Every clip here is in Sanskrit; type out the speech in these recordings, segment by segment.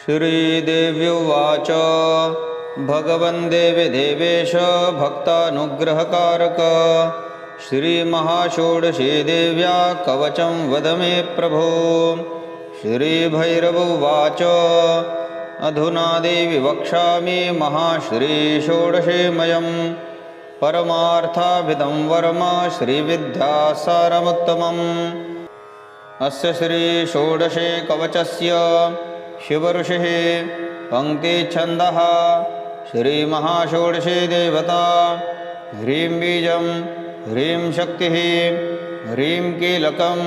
श्रीदेव्युवाच भगवन् देवि देवेश भक्तानुग्रहकारक श्रीमहाषोडशी देव्या कवचं वद मे प्रभो। श्रीभैरवोवाच अधुना देवि वक्ष्यामि महाश्रीषोडशीमयं परमार्थाभिधं वर्म श्रीविद्यासारमुत्तमम्। अस्य श्रीषोडशे कवचस्य शिवऋषिः पङ्क्तिछन्दः श्रीमहाषोडशी देवता ह्रीं बीजं ह्रीं शक्तिः ह्रीं कीलकं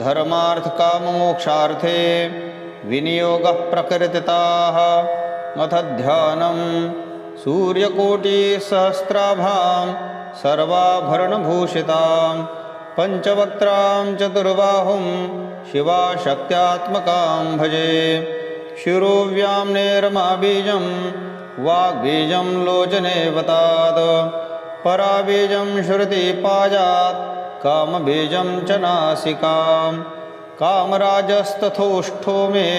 धर्मार्थकाममोक्षार्थे विनियोगः प्रकृतिताः। अथ ध्यानं सूर्यकोटिसहस्राभां सर्वाभरणभूषितां पञ्चवक्त्रां चतुर्बाहुं शिवाशक्त्यात्मकां भजे। शिरोव्यां नेरमाबीजं वाग्बीजं लोचनेवतात् पराबीजं श्रुतिपाजात् कामबीजं च नासिकां कामराजस्तथोष्ठो मे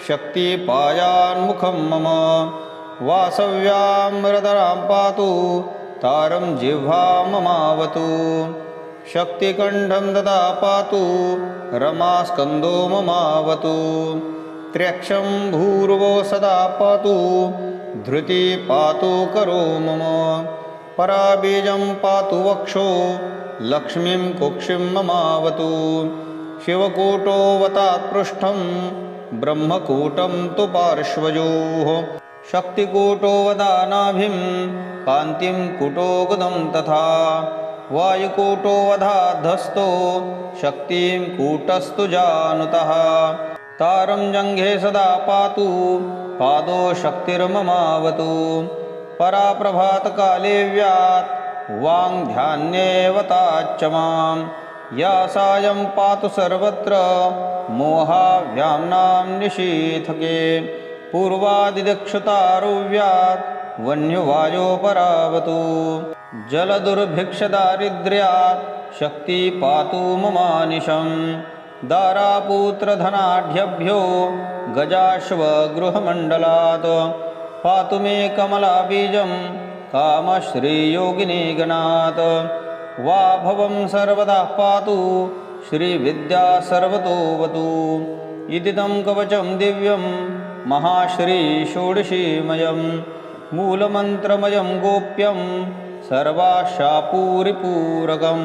शक्तिपायान्मुखं मम। वासव्यां मृदरां पातु तारं जिह्वा ममावतु शक्तिकण्ठं ददा पातु रमास्कन्दो ममावतु। त्र्यक्षं भूर्वो सदा पातु धृति पातु करो मम। पराबीजं पातु वक्षो लक्ष्मीं कुक्षिं ममावतु। शिवकूटोऽवतात् पृष्ठं ब्रह्मकूटं तु पार्श्वयोः शक्तिकूटोऽवदानाभिं कान्तिं कूटोगदं तथा वायुकूटोऽवधाद्धस्तो शक्तिं कूटस्तु जानुतः। तारं जङ्घे सदा पातु पादो शक्तिर्ममावतु। परा प्रभातकाले व्यात् वाङ्ध्यान्येवताच्च मां या सायं पातु सर्वत्र मोहाव्याम्नां निशीथके। पूर्वादिदक्षतारो व्यात् वन्यवायो परावतु। जलदुर्भिक्षदारिद्र्यात् शक्ति पातु ममानिशं। दारापुत्रधनाढ्यभ्यो गजाश्वगृहमण्डलात् पातु मे कमलाबीजं कामश्रीयोगिनीगणात्। वाभवं सर्वदा पातु श्रीविद्या सर्वतोऽवतु। इदिदं कवचं दिव्यं महाश्रीषोडशीमयं मूलमन्त्रमयं गोप्यं सर्वाशापूरिपूरकं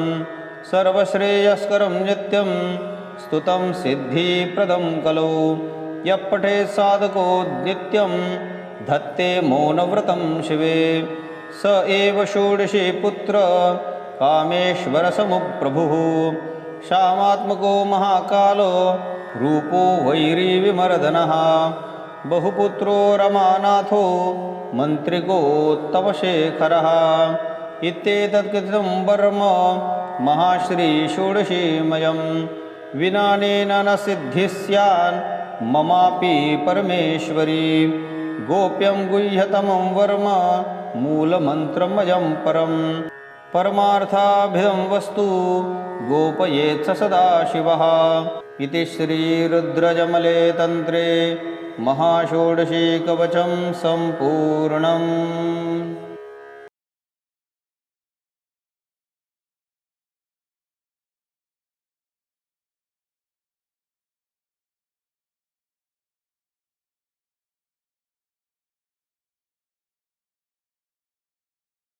सर्वश्रेयस्करं नित्यं स्तुतं सिद्धिप्रदं कलौ। यः पठेत् साधको नित्यं धत्ते मौनव्रतं शिवे स एव षोडशी पुत्र कामेश्वरसमुप्रभुः। श्यामात्मको महाकालो रूपो वैरीविमर्दनः बहुपुत्रो रमानाथो मन्त्रिकोत्तमशेखरः। इत्येतत्कथितं वर्म महाश्रीषोडशीमयं विनानेन न सिद्धिः स्यान् ममापि परमेश्वरी। गोप्यं गुह्यतमं वर्म मूलमन्त्रमयं परं परमार्थाभिधं वस्तु गोपयेत् स सदाशिवः। इति श्रीरुद्रजमले तन्त्रे महाषोडशी कवचं सम्पूर्णम्।